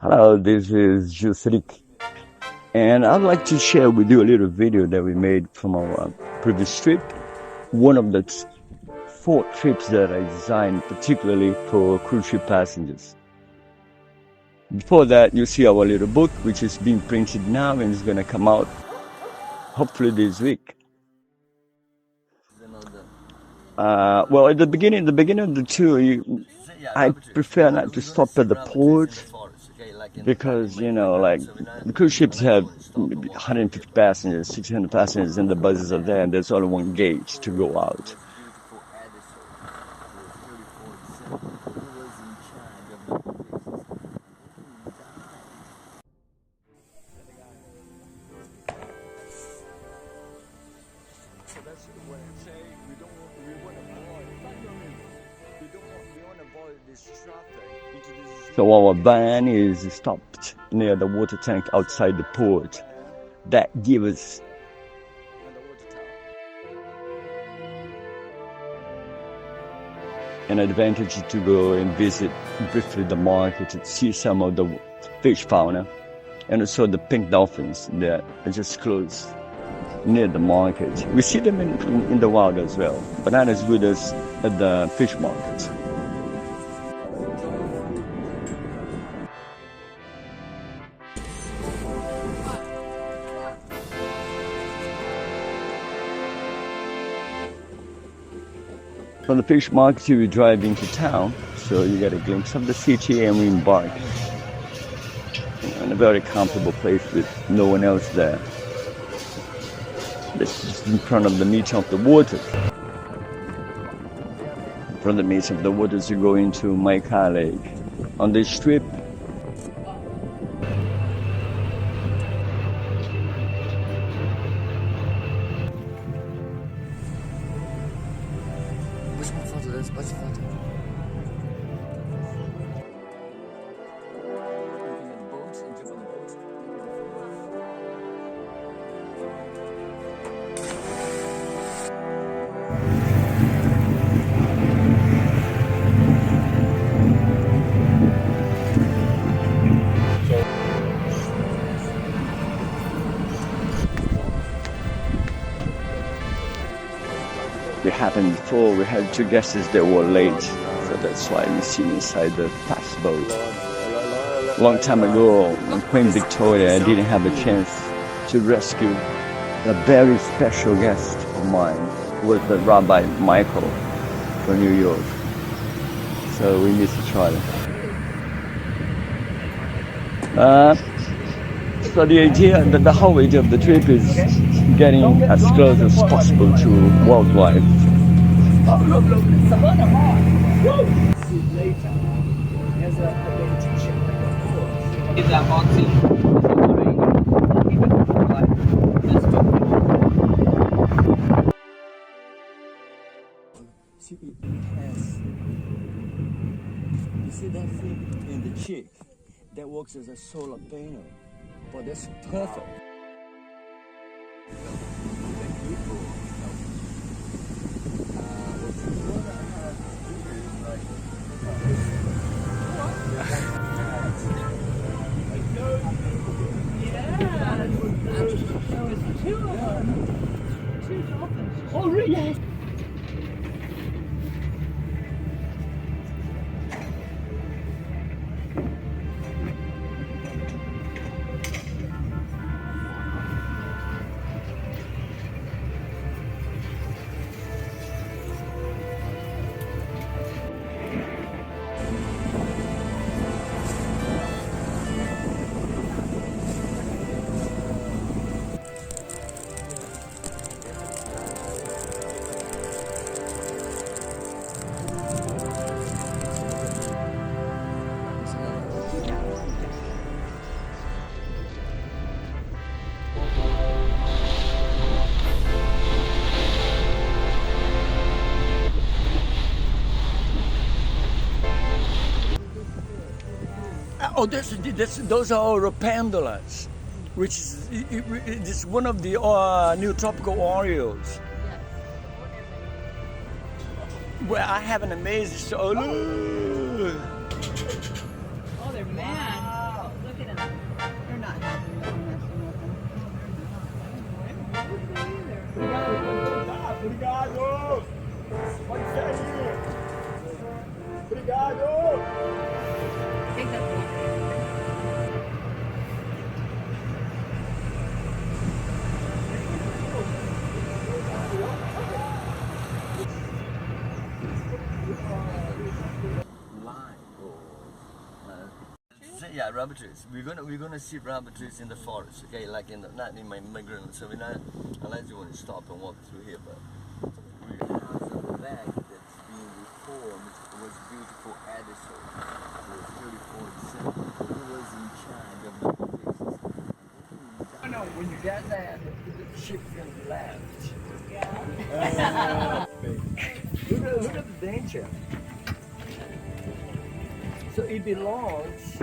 Hello, this is Gil Serique, and I'd like to share with you a little video that we made from our previous trip. One of the 4 trips that I designed particularly for cruise ship passengers. Before that, you see our little book, which is being printed now and is going to come out hopefully this week. Well, at the beginning of the tour, I prefer not to stop at the port because, like the cruise ships have 150 passengers, 600 passengers, and the buses are there, and there's only one gate to go out. So that's what I'm saying. We want to avoid this traffic. So our van is stopped near the water tank outside the port. That gives us an advantage to go and visit briefly the market to see some of the fish fauna and also the pink dolphins that are just close near the market. We see them in the wild as well, but not as good as at the fish market. From the fish market, we drive into town, so you get a glimpse of the city, and we embark in a very comfortable place with no one else there. This is in front of the meeting of the waters. From the meeting of the waters, you go into Maika Lake. On this trip, it happened before. We had 2 guests that were late, so that's why we see inside the fast boat. A long time ago, in Queen Victoria, I didn't have a chance to rescue a very special guest of mine, who was the Rabbi Michael from New York. So we miss each other. So the idea, the whole idea of the trip is getting as close as possible to wildlife. You see that thing in the cheek? That works as a solar panel. But that's perfect. Oh, really? Oh, those are Oropandulas, which is one of the new tropical orioles. Well, I have an amazing story. Oh, they're mad. Yeah, rubber trees. We're gonna see rubber trees in the forest. Okay, like not in my migrant. So we're not, unless you want to stop and walk through here. But we have a back that's being reformed. It was built for Edison. It was 34 Who was in charge of the business? No, when you get there, the ship can left. Look at the danger. So it belongs.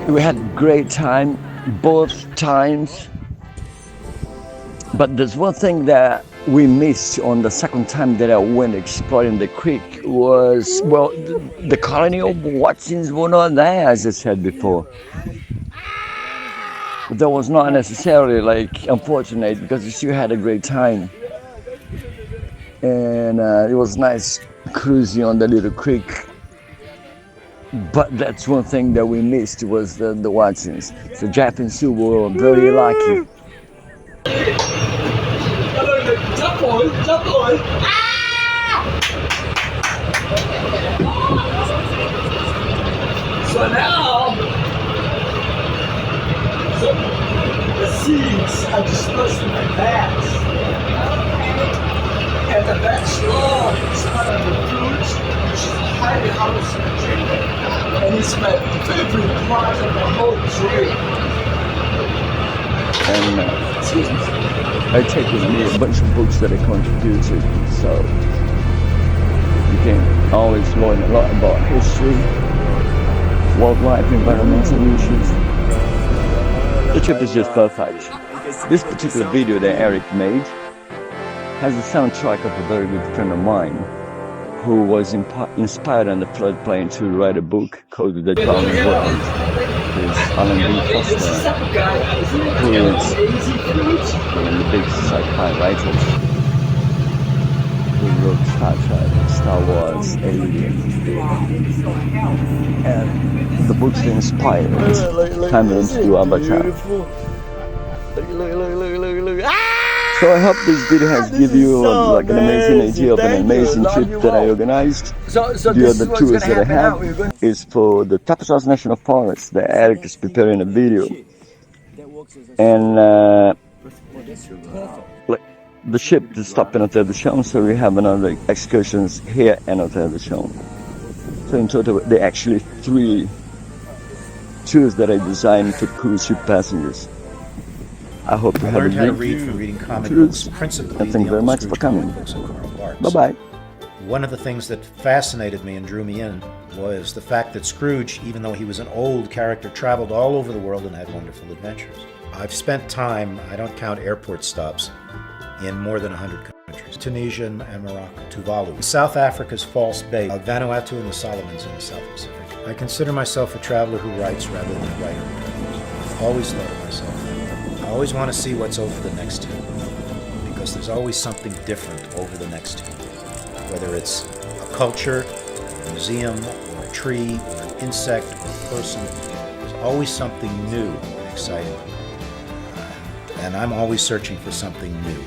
We had a great time both times, but there's one thing that we missed on the second time that I went exploring the creek was, well, the colony of Watsons were not there, as I said before. That was not necessarily like unfortunate because we still had a great time, and it was nice cruising on the little creek. But that's one thing that we missed was the Watsons. So Jeff and Sue were very lucky. So now, the seeds are dispersed in the bags. And the backstone is part of the fruit, which is highly hallucinogenic. And it's my favorite part of the whole tree. And I take with me a bunch of books that I contributed, so you can always learn a lot about history, wildlife, environmental issues. The trip is just perfect. This particular video that Eric made has the soundtrack of a very good friend of mine who was inspired on the floodplain to write a book called The Drowning World. It's Alan B. Foster, who is one of the big sci-fi writers who wrote Star Trek, Star Wars, Alien. And the books inspired Cameron to do Avatar. So I hope this video has given you like an amazing idea of an amazing trip that I organized. The other tours that I have is for the Tapajós National Forest that Eric is preparing a video. And like the ship is stopping at the Chão, so we have another excursions here and at the Chão. So in total, there are actually 3 tours that I designed for cruise ship passengers. I hope you have a good cruise, and thank you very much for coming. Bye-bye. One of the things that fascinated me and drew me in was the fact that Scrooge, even though he was an old character, traveled all over the world and had wonderful adventures. I've spent time, I don't count airport stops, in more than 100 countries. Tunisia and Morocco, Tuvalu, South Africa's False Bay, Vanuatu and the Solomons in the South Pacific. I consider myself a traveler who writes rather than a writer. I've always thought of myself. I always want to see what's over the next hill, because there's always something different over the next hill. Whether it's a culture, a museum, or a tree, or an insect, or a person, there's always something new and exciting. And I'm always searching for something new.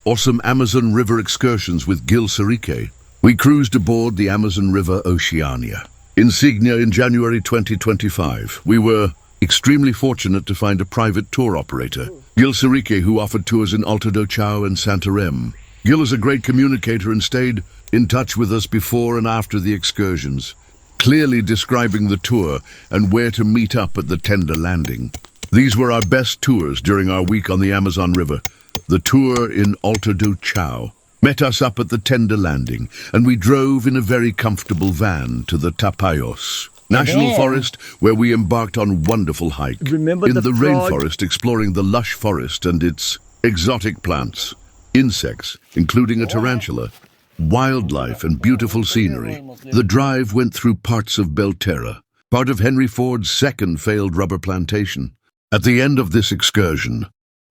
Awesome Amazon River excursions with Gil Serique. We cruised aboard the Amazon River Oceania. Insignia in January 2025. We were extremely fortunate to find a private tour operator, Gil Serique, who offered tours in Alto do Chão and Santarém. Gil is a great communicator and stayed in touch with us before and after the excursions, clearly describing the tour and where to meet up at the tender landing. These were our best tours during our week on the Amazon River. The tour in Alto do Chão met us up at the tender landing, and we drove in a very comfortable van to the Tapajós. National then- Forest, where we embarked on a wonderful hike. Remember in the the frog? rainforest, exploring the lush forest and its exotic plants, insects, including a tarantula, wildlife and beautiful scenery. The drive went through parts of Belterra, part of Henry Ford's second failed rubber plantation. At the end of this excursion,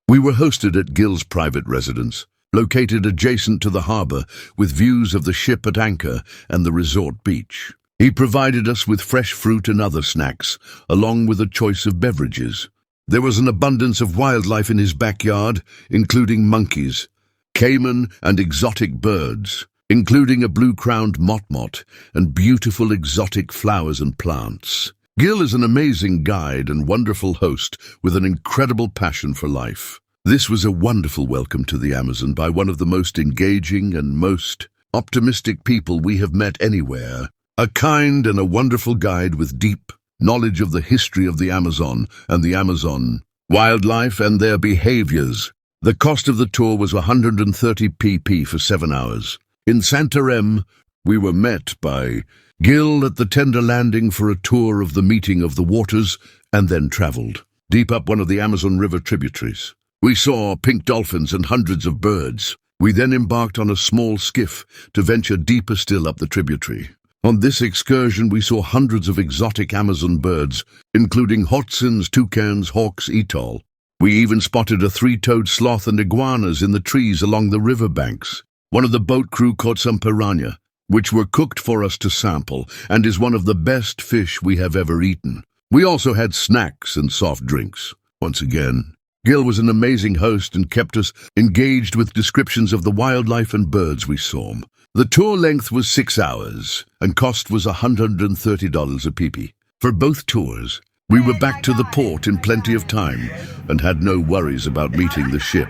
we were hosted at Gil's private residence, located adjacent to the harbor with views of the ship at anchor and the resort beach. He provided us with fresh fruit and other snacks, along with a choice of beverages. There was an abundance of wildlife in his backyard, including monkeys, caiman and exotic birds, including a blue-crowned motmot and beautiful exotic flowers and plants. Gil is an amazing guide and wonderful host with an incredible passion for life. This was a wonderful welcome to the Amazon by one of the most engaging and most optimistic people we have met anywhere. A kind and a wonderful guide with deep knowledge of the history of the Amazon and the Amazon wildlife and their behaviors. The cost of the tour was 130 pp for 7 hours. In Santarém, we were met by Gil at the tender landing for a tour of the meeting of the waters and then travelled deep up one of the Amazon River tributaries. We saw pink dolphins and hundreds of birds. We then embarked on a small skiff to venture deeper still up the tributary. On this excursion, we saw hundreds of exotic Amazon birds, including hoatzins, toucans, hawks, etol. We even spotted a 3-toed sloth and iguanas in the trees along the riverbanks. One of the boat crew caught some piranha, which were cooked for us to sample, and is one of the best fish we have ever eaten. We also had snacks and soft drinks. Once again, Gil was an amazing host and kept us engaged with descriptions of the wildlife and birds we saw. The tour length was 6 hours, and cost was $130 a pp. For both tours, we were back to the port in plenty of time, and had no worries about meeting the ship.